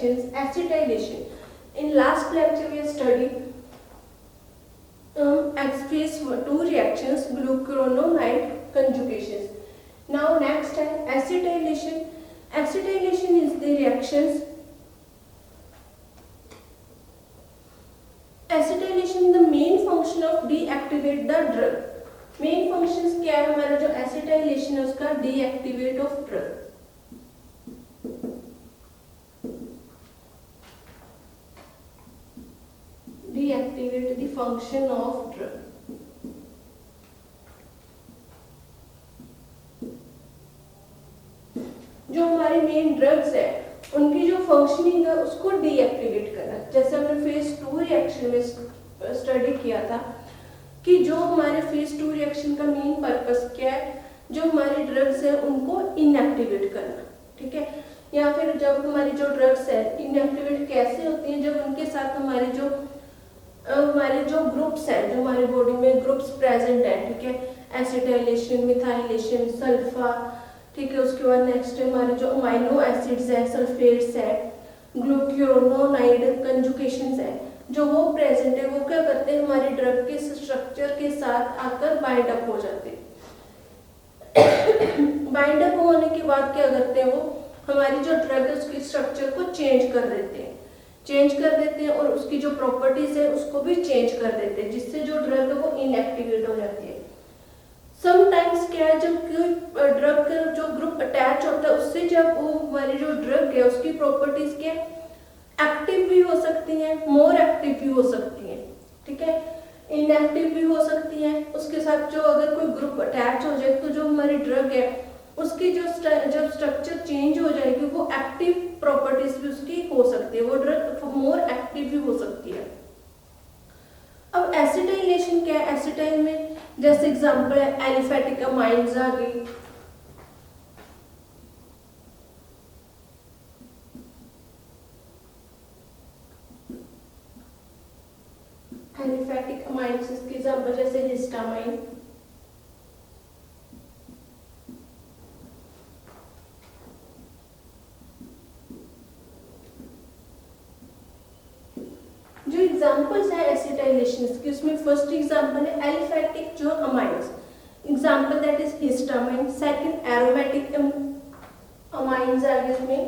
reactions, acetylation. In last lecture we studied phase 2 reactions, glucuronide conjugations. Now next है acetylation. Acetylation is the reactions. Acetylation the main function of deactivate the drug. Main functions क्या है हमारा जो acetylation है उसका deactivate of drug. Deactivate the function of drug. जो हमारे main drugs है उनकी जो फंक्शनिंग है उसको डीएक्टिवेट करना. जैसे हमने फेज 2 रिएक्शन में स्टडी किया था कि जो हमारे फेज 2 रिएक्शन का मेन पर्पस क्या है, जो हमारी ड्रग्स है उनको इनएक्टिवेट करना. ठीक है, या फिर जब हमारी जो ड्रग्स है इनएक्टिवेट कैसे होती हैं, जब उनके साथ हमारे जो ग्रुप्स हैं, जो हमारी बॉडी में ग्रुप्स प्रेजेंट है. ठीक है, एसिटाइलेशन, मिथाइलेशन, सल्फा. ठीक है, उसके बाद नेक्स्ट हमारे जो अमाइनो एसिड्स है, सल्फेट्स है, ग्लूक्यूरोनाइड कंजुगेशंस है, जो वो प्रेजेंट है, वो क्या करते हैं हमारे ड्रग के स्ट्रक्चर के साथ आकर बाइंड अप हो जाते हैं. बाइंड अप होने के बाद क्या करते हैं, वो हमारी जो ड्रग है उसके स्ट्रक्चर को चेंज कर देते हैं और उसकी जो प्रॉपर्टीज है उसको भी चेंज कर देते हैं, जिससे जो ड्रग है वो इनएक्टिवेट हो जाती है. समटाइम्स क्या है, जब कोई ड्रग का जो ग्रुप अटैच होता है उससे जब वो हमारी जो ड्रग है उसकी प्रॉपर्टीज क्या एक्टिव भी हो सकती हैं, मोर एक्टिव भी हो सकती हैं. ठीक है, इनएक्टिव भी हो सकती हैं. उसके साथ जो अगर कोई ग्रुप अटैच हो जाए तो जो हमारी ड्रग है उसकी जब स्ट्रक्चर चेंज हो जाएगी वो एक्टिव प्रॉपर्टीज भी उसकी हो सकती है, वो ड्रग मोर एक्टिव भी हो सकती है. अब एसिटाइलेशन क्या है, एसिटाइल में जैसे एग्जांपल है एलिफेटिक अमाइड्स आ गई, एलिफेटिक अमाइड्स इसके एग्जांपल जैसे हिस्टामाइन, जो एग्जांपल्स है एसिटाइलेशन की उसमें फर्स्ट एग्जांपल है एलिफेटिक जो amides, example that is histamine. Second aromatic amides आ गए इसमें,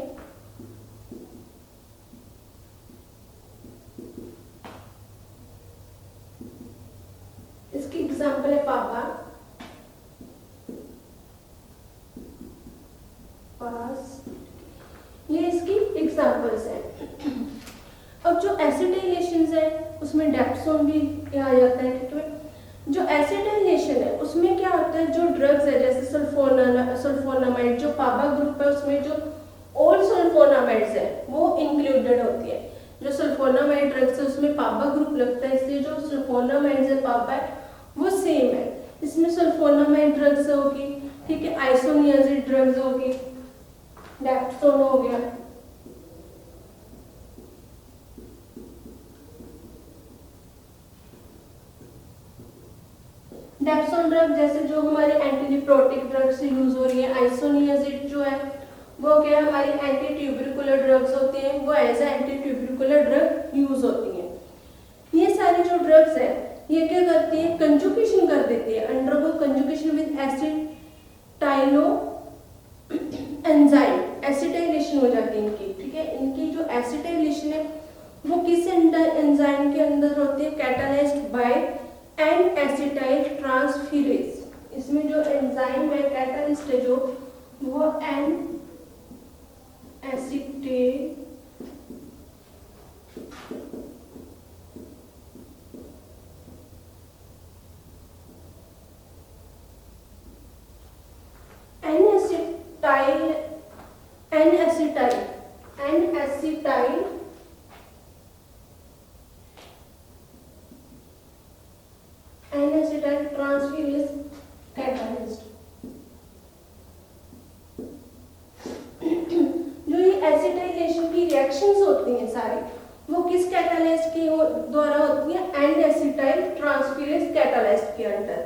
इसकी एग्जांपल है पापा, पास. ये इसकी एग्जांपल्स हैं. अब जो एसिटाइलेशन है उसमें डेप्सोन भी आ जाता है. ठीक है, जो एसिटाइलेशन है उसमें क्या होता है, जो ड्रग्स है जैसे सल्फोनामाइड, जो पापा ग्रुप है उसमें जो ऑल सल्फोनामाइड्स है वो इंक्लूडेड होती है. जो सल्फोनामाइड ड्रग्स है उसमें पापा ग्रुप लगता है, इसलिए जो सल्फोनामाइड्स है पापा है वो सेम है. इसमें सल्फोनामाइड ड्रग्स होगी. ठीक है, आइसोनियाजिड ड्रग्स होगी, डेप्सोन हो गया. डेप्सोन ड्रग जैसे जो हमारे एंटीनिप्रोटिक ड्रग्स यूज हो रही है. आइसोनियाजिड जो है वो क्या हमारी एंटी ट्यूबरिकुलर ड्रग्स होती हैं, वो as a anti tubercular drug use होती हैं. ये सारी जो ड्रग्स है ये क्या करती है, कंजुगेशन कर देती है, undergo conjugation with acetyl enzyme, acetylation हो जाती है इनकी. ठीक है, इनकी जो एसिटाइलेशन है वो किस एंजाइम के अंदर होती है, catalysed by N acetyl transferase. इसमें जो एंजाइम है कैटालिस्ट है जो वो N acetyl acetyl transferase catalyst. जो ये एसिटाइलेशन की रिएक्शंस होती हैं सारी वो किस कैटालिस्ट के द्वारा होती है, एंड एसिटाइल ट्रांसफेरेज कैटालिस्ट के अंदर.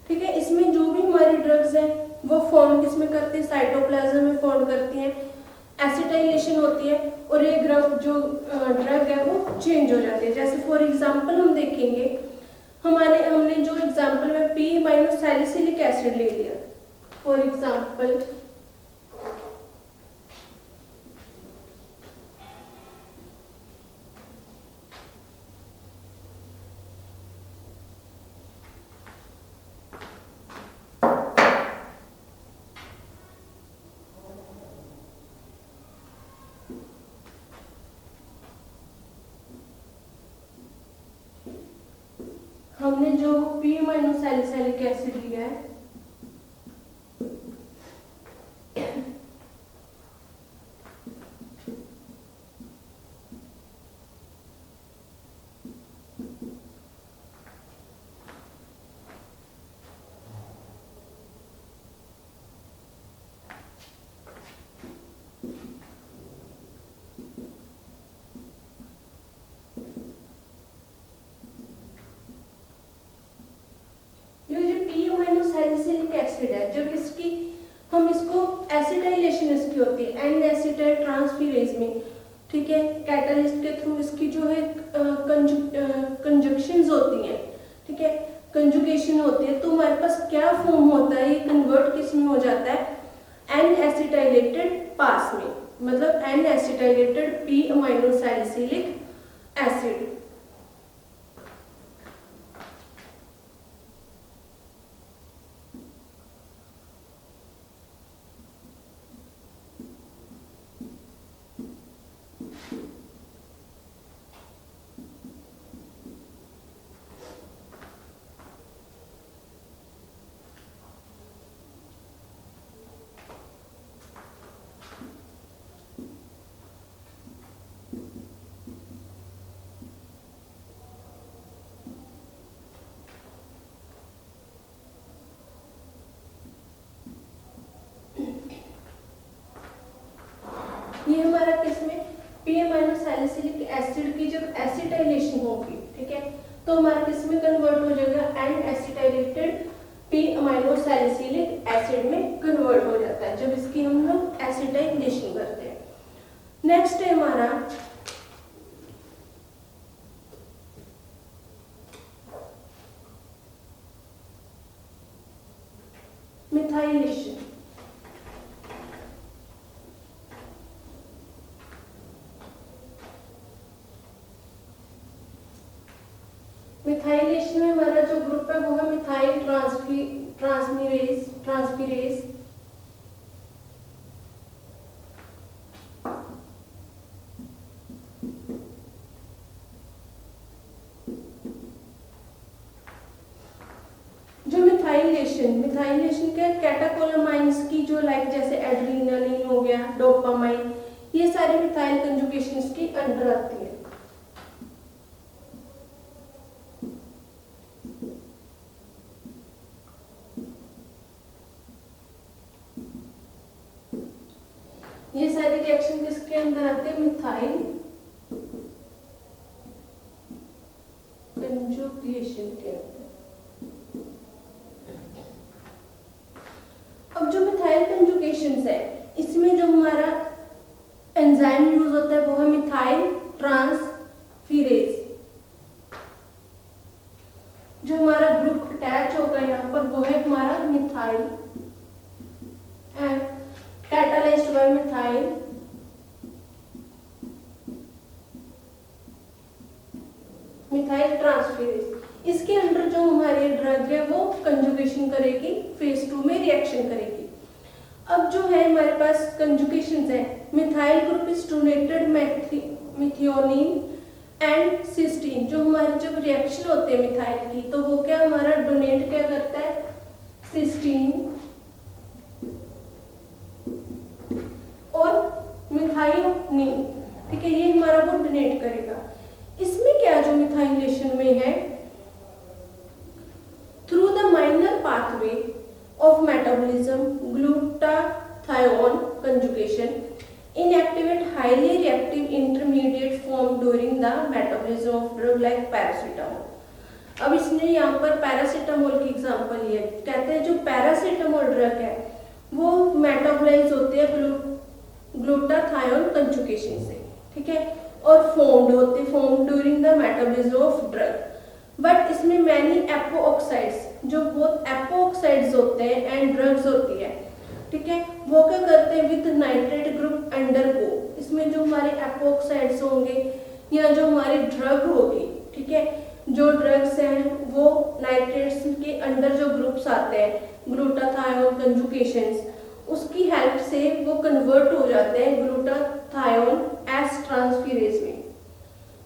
ठीक है, इसमें जो भी हमारी ड्रग्स हैं वो फॉर्म किसमें करती है, साइटोप्लाज्म में फॉर्म करती हैं. एसिटाइलेशन होती है और ये जो ड्रग है वो चेंज हो जाती है। जैसे फॉर एग्जांपल हम देखेंगे, हमने जो एग्जांपल में पी माइनस सैलिसिलिक एसिड ले लिया फॉर एग्जांपल, हमने जो पी माइनस सैलिसिलिक एसिड लिया है सैलिसिलिक एसिड है, जब इसकी हम इसको एसिटाइलेशन इसकी होती है एन एसिटाइल ट्रांसफेरेज में, ठीक है, कैटालिस्ट के थ्रू इसकी जो है कंजक्शंस होती हैं, ठीक है, कंजुगेशन होती है, तो हमारे पास क्या फॉर्म होता है, ये कन्वर्ट किस में हो जाता है एन एसिटाइलेटेड पास में, मतलब N acetylated P amino salicylic acid. ये हमारा किसमें पी अमाइनो सैलिसिलिक एसिड की जब एसिटाइलेशन होगी, ठीक है, तो हमारा किसमें कन्वर्ट हो जाएगा N acetylated P amino salicylic acid में कन्वर्ट हो जाता है जब इसकी हम लोग एसिटाइलेशन करते हैं। नेक्स्ट है हमारा मिथाइलेशन। मिथाइलेशन में हमारा जो ग्रुप है वो है मिथाइल ट्रांसफेरेज। जो मिथाइलेशन के कैटाकोलामाइंस की जो लाइक जैसे एड्रेनालिन हो गया, डोपामाइन, ये सारी मिथाइल कंजुगेशंस की अंडर आती है। ये सारी रिएक्शन किसके अंदर आते हैं, मिथाइल कंजुगेशन के अंदर। अब जो मिथाइल कंजुगेशंस है इसमें जो हमारा एंजाइम यूज होता है वो है मिथाइल ट्रांसफेरेज। जो हमारा ग्रुप अटैच होगा यहाँ पर वो है हमारा methyl and catalysed by methyl transferase. इसके अंदर जो हमारी ड्रग है वो कंजुगेशन करेगी, फेज 2 में रिएक्शन करेगी। अब जो है हमारे पास कंजुगेशंस है, methyl group is donated methionine and cysteine. जो हमारी जब रिएक्शन होती है मिथाइल की तो वो क्या हमारा डोनेट क्या करता है, सिस्टीन और मिथाइलिन, ठीक है, ये हमारा वो डोनेट करेगा। इसमें क्या जो मिथाइलेशन में है, through the minor pathway of metabolism glutathione conjugation inactivate highly reactive intermediate form during the metabolism of drug like paracetamol। अब इसने यहाँ पर पैरासीटामोल की एग्जांपल लिया, कहते हैं जो पैरासीटामोल ड्रग है वो मेटाबोलाइज होती है ग्लूटाथायोन कंजुगेशन से, ठीक है। और form during the metabolism of drug. But इसमें मैनी एपो ऑक्साइड्स, जो बहुत एपो ऑक्साइड्स होते हैं एंड ड्रग्स होती है, ठीक है, वो क्या करते हैं विद नाइट्रेट ग्रुप अंडरगो। इसमें जो हमारे एपो ऑक्साइड्स होंगे या जो हमारी ड्रग होगी, ठीक है, जो ड्रग्स हैं वो नाइट्रेट्स के अंडर जो ग्रुप्स आते हैं ग्लूटाथायोन कंजुगेशंस, उसकी हेल्प से वो कन्वर्ट हो जाते हैं ग्लूटाथायोन एस ट्रांसफेरेज में,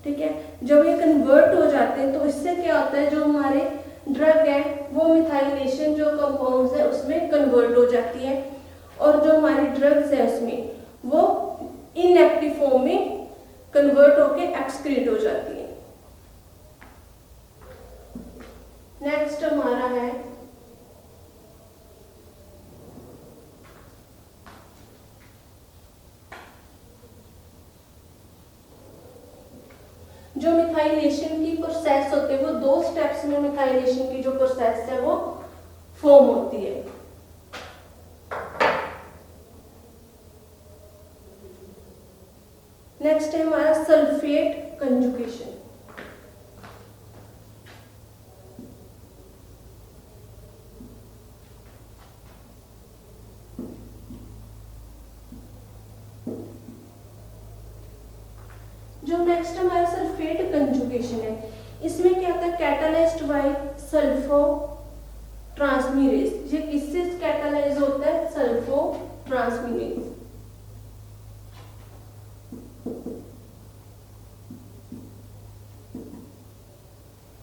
ठीक है। जब ये कन्वर्ट हो जाते हैं तो इससे क्या होता है, जो हमारे ड्रग है वो मिथाइलेशन जो कंपाउंड्स है उसमें कन्वर्ट हो जाती है और जो हमारी ड्रग्स है उसमें वो इनएक्टिव फॉर्म में कन्वर्ट होके एक्सक्रीट हो जाती है। नेक्स्ट हमारा है जो मिथाइलेशन की प्रोसेस होती है, वो 2 स्टेप्स में मिथाइलेशन की जो प्रोसेस है वो फॉर्म होती है। नेक्स्ट है हमारा सल्फेट कंजुगेशन। जो नेक्स्ट हमारा सल्फेट कंजुगेशन है, इसमें क्या होता है, कैटालाइज्ड बाय सल्फो ट्रांसमीरेज। ये किससे कैटालाइज होता है, सल्फो ट्रांसमीरेज।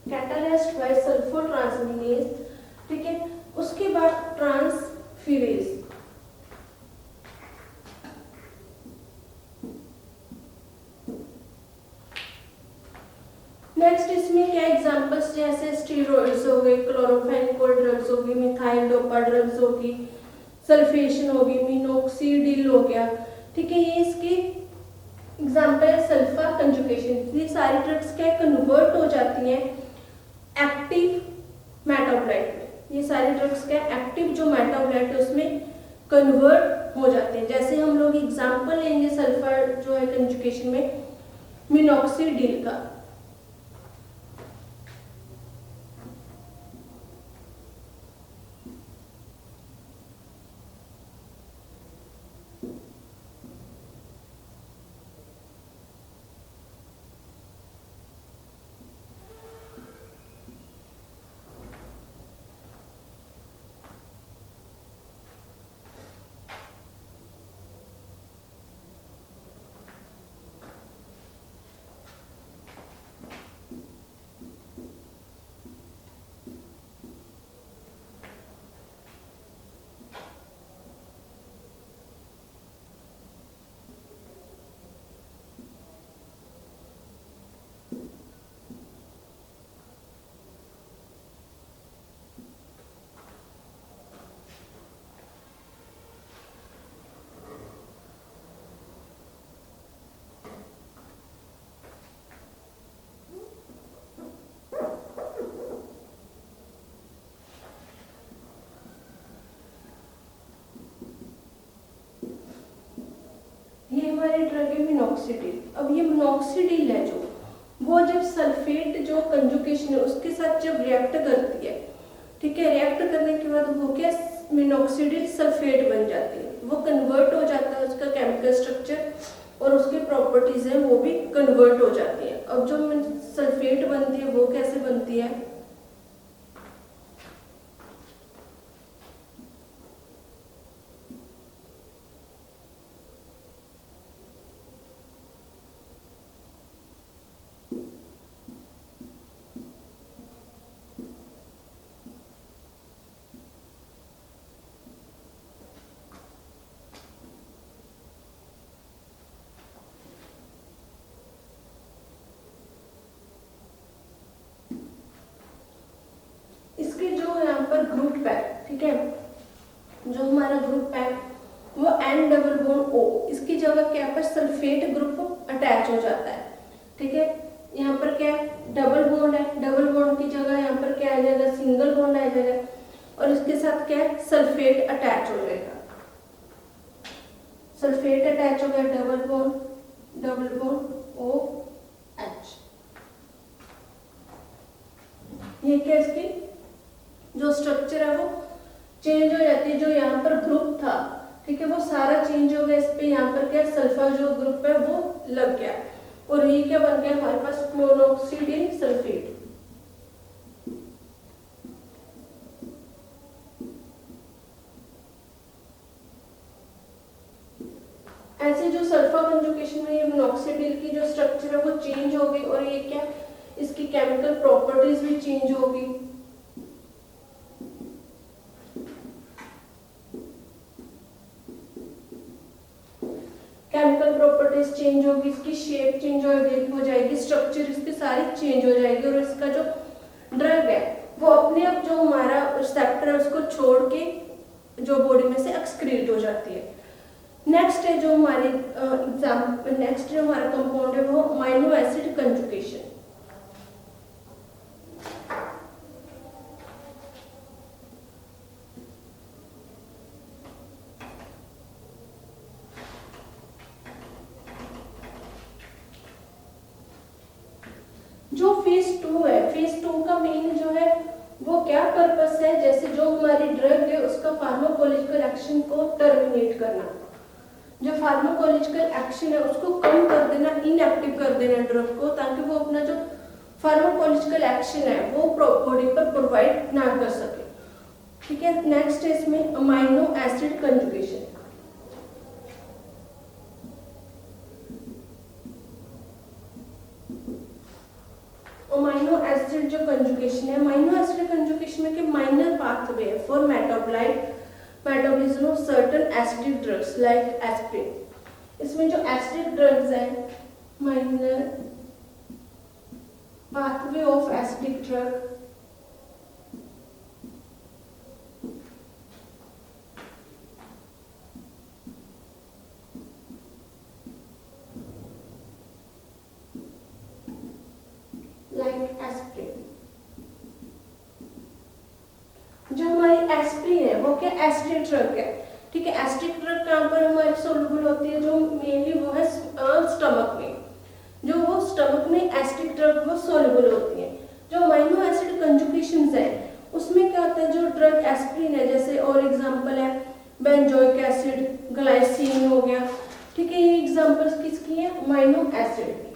कैटालाइज्ड बाय सल्फो ट्रांसमीरेज, ठीक है। उसके बाद ट्रांसफीरेज। नेक्स्ट इसमें क्या एग्जांपल्स, जैसे स्टेरॉइड्स हो गए, क्लोरोफेनिकोल ड्रग्स होगी, मिथाइल डोपा ड्रग्स होगी, सल्फेशन होगी, मिनोक्सिडिल हो गया, ठीक है। ये इसकी एग्जांपल है सल्फा कंजुगेशन। ये सारी ड्रग्स क्या कन्वर्ट हो जाती हैं एक्टिव मेटाबोलाइट में। ये सारी ड्रग्स क्या एक्टिव जो मेटाबोलाइट है उसमें कन्वर्ट हो जाते हैं। जैसे हम लोग एग्जांपल लेंगे सल्फा जो है कंजुगेशन में मिनोक्सिडिल का। ये हमारी ड्रग है मिनोक्सिडिल। अब ये मिनोक्सिडिल है जो वो जब सल्फेट जो कंजुगेशन है उसके साथ जब रिएक्ट करती है, ठीक है, रिएक्ट करने के बाद वो क्या मिनोक्सिडिल सल्फेट बन जाती है, वो कन्वर्ट हो जाता है, उसका केमिकल स्ट्रक्चर और उसकी प्रॉपर्टीज है वो भी कन्वर्ट हो जाती है। अब जो सल्फेट बनती है वो कैसे बनती है, इसके जो यहाँ पर ग्रुप है, ठीक है, जो हमारा ग्रुप है वो N डबल बॉन्ड O, इसकी जगह क्या पर सल्फेट ग्रुप अटैच हो जाता है, ठीक है। यहाँ पर क्या डबल बॉन्ड है, डबल बॉन्ड की जगह यहाँ पर क्या आ जाएगा, सिंगल बॉन्ड आ जाएगा और इसके साथ क्या सल्फेट अटैच हो जाएगा। सल्फेट अटैच हो गया, डबल बॉन्ड ओ एच। ये क्या इसकी जो स्ट्रक्चर है वो चेंज हो जाती है। जो यहाँ पर ग्रुप था, ठीक है, वो सारा चेंज हो गया। इस पे यहाँ पर क्या सल्फर जो ग्रुप है वो लग गया और ये क्या बन गया हमारे पास मोनोऑक्सीडिल सल्फेट। ऐसे जो सल्फर कंजुगेशन में ये मोनोऑक्सीडिल की जो स्ट्रक्चर है वो चेंज हो गई और ये क्या इसकी केमिकल प्रॉपर्टीज भी चेंज हो गई। केमिकल प्रॉपर्टीज चेंज होगी, इसकी शेप चेंज हो जाएगी, स्ट्रक्चर इसकी सारी चेंज हो जाएगी और इसका जो ड्रग है वो अपने आप जो हमारा रिसेप्टर है उसको छोड़ के जो बॉडी में से एक्सक्रीट हो जाती है। नेक्स्ट है जो हमारे नेक्स्ट जो हमारा कंपाउंड है वो अमीनो एसिड कंजुगेशन। जो फेज 2 है, फेज 2 का मेन जो है वो क्या पर्पस है, जैसे जो हमारी ड्रग है उसका फार्माकोलॉजिकल एक्शन को टर्मिनेट करना, जो फार्माकोलॉजिकल एक्शन है उसको कम कर देना, इनएक्टिव कर देना ड्रग को, ताकि वो अपना जो फार्माकोलॉजिकल एक्शन है वो बॉडी पर प्रोवाइड ना कर सके। ठीक है, नेक्स्ट है इसमें amino acid conjugation. Amino acid जो कंजुगेशन है, अमीनो एसिड कंजुगेशन में के minor pathway for metabolism of certain acidic drugs like aspirin. इसमें जो एसिडिक ड्रग्स हैं, minor pathway of acidic drug like aspirin. जो हमारी एस्पिरिन है वो क्या एसिडिक ड्रग है। ठीक है, एसिडिक ड्रग कहाँ पर हमारी सोल्यूबल होती है, जो मेनली वो है स्टमक में, जो वो स्टमक में एसिडिक ड्रग वो सोल्यूबल होती है। जो अमीनो एसिड कंजुगेशंस है उसमें क्या होता है, जो ड्रग एस्पिरिन है जैसे और एग्जांपल है बेंजोइक एसिड, ग्लाइसिन हो गया। ठीक है, ये एग्जांपल्स किसकी है, अमीनो एसिड की।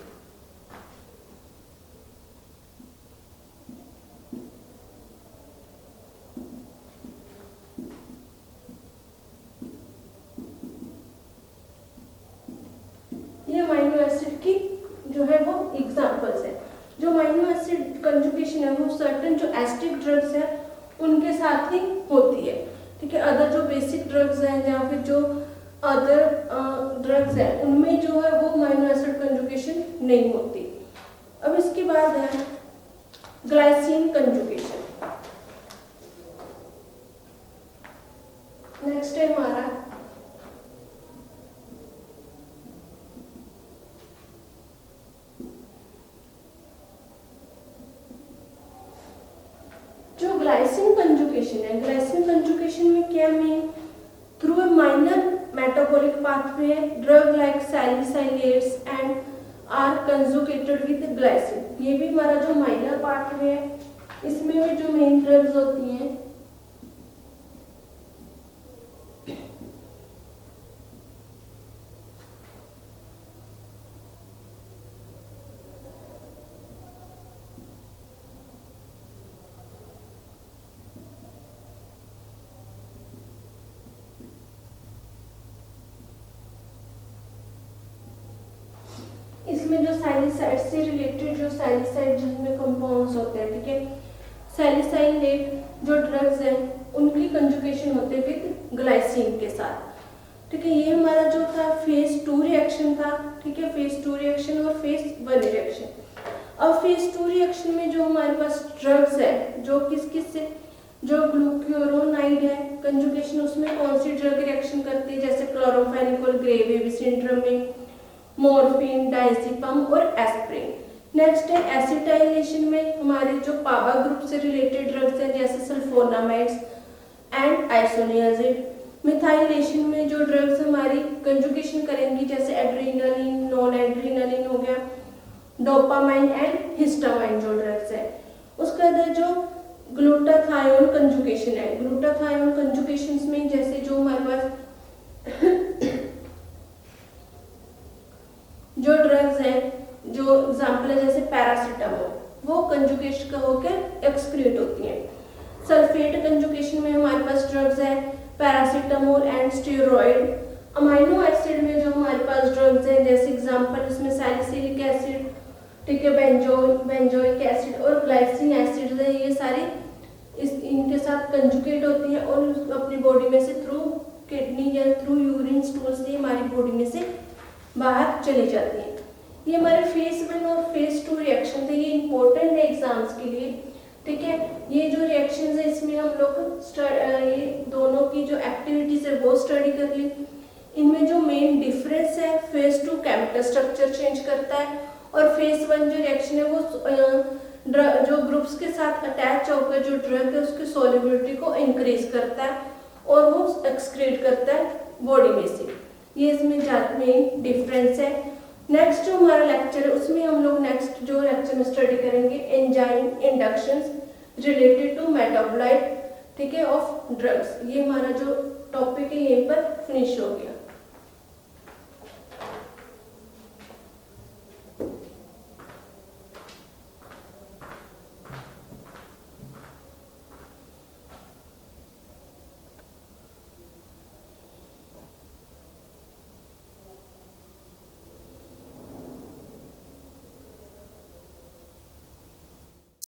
अमीनो एसिड की जो है वो एग्जांपल्स है। जो अमीनो एसिड कंजुगेशन है वो सर्टेन जो एसिडिक ड्रग्स है उनके साथ ही होती है। ठीक है, अदर जो बेसिक ड्रग्स हैं या फिर जो अदर ड्रग्स हैं उनमें जो है वो अमीनो एसिड कंजुगेशन नहीं होती। अब इसके बाद है ग्लाइसिन कंजुगेशन। नेक्स्ट है हमारा ग्लाइसिन कंजुगेशन है। ग्लाइसिन कंजुगेशन में क्या में through a minor metabolic pathway drug like salicylates and are conjugated with glycine. ये भी हमारा जो माइनर पाथवे है, इसमें भी जो मेन ड्रग्स होती हैं इसमें जो सैलिसाइड से रिलेटेड जो सैलिसाइड जिसमें कंपाउंड्स होते हैं, ठीक है, सैलिसाइलेट जो ड्रग्स हैं उनकी कंजुगेशन होते हैं विद ग्लाइसिन के साथ। ठीक है, ये हमारा जो था फेज 2 रिएक्शन था। ठीक है, फेज 2 रिएक्शन और फेज 1 रिएक्शन। अब फेज 2 रिएक्शन में जो हमारे पास ड्रग्स है जो किस किस से, जो ग्लूक्यूरोनाइड है कंजुगेशन उसमें कौन सी ड्रग रिएक्शन करती है, जैसे क्लोरोफेनिकोल ग्रे बेबी सिंड्रोम में मॉर्फिन, डायजेपम और एस्पिरिन। नेक्स्ट है एसिटाइलेशन में हमारे जो पावा ग्रुप से रिलेटेड ड्रग्स हैं जैसे सल्फोनामाइड्स एंड आइसोनियाजिड। मिथाइलेशन में जो ड्रग्स हमारी कंजुगेशन करेंगी, जैसे एड्रेनालिन, नॉन एड्रेनालिन हो गया, डोपामाइन एंड हिस्टामाइन जो ड्रग्स है। उसके अंदर जो ग्लूटाथायोन कंजुगेशन है, ग्लूटाथायोन कंजुगेशन में जैसे जो हमारे पास जो ड्रग्स है, जो एग्जाम्पल है जैसे पैरासीटामोल, वो कंजुगेशन का होकर एक्सक्रीट होती है। सल्फेट कंजुगेशन में हमारे पास ड्रग्स है paracetamol and steroid. Amino acid में जो हमारे पास ड्रग्स है, जैसे एग्जाम्पल इसमें सैलिसिलिक एसिड, ठीक है, बेंजोइक एसिड और ग्लाइसिन एसिड है, ये सारी इनके साथ कंजुगेट होती है और अपनी बॉडी में से थ्रू किडनी या थ्रू यूरिन स्टूल से हमारी बॉडी में से बाहर चली जाती है। ये हमारे फेज 1 और फेज 2 रिएक्शन थे, ये इंपॉर्टेंट है एग्जाम्स के लिए, ठीक है। ये जो रिएक्शंस है इसमें हम लोग ये दोनों की जो एक्टिविटीज है वो स्टडी कर ली। इनमें जो मेन डिफरेंस है, फेज 2 केमिकल स्ट्रक्चर चेंज करता है और फेज 1 जो रिएक्शन है वो जो ग्रुप्स के साथ अटैच होकर जो ड्रग है उसकी सॉल्युबिलिटी को इंक्रीज करता है और वो एक्सक्रीट करता है बॉडी में से। ये इसमें मेन डिफरेंस है। नेक्स्ट जो हमारा लेक्चर है उसमें हम लोग नेक्स्ट जो लेक्चर में स्टडी करेंगे enzyme inductions related to metabolite, ठीक है, ऑफ ड्रग्स। ये हमारा जो टॉपिक है यहीं पर फिनिश हो गया।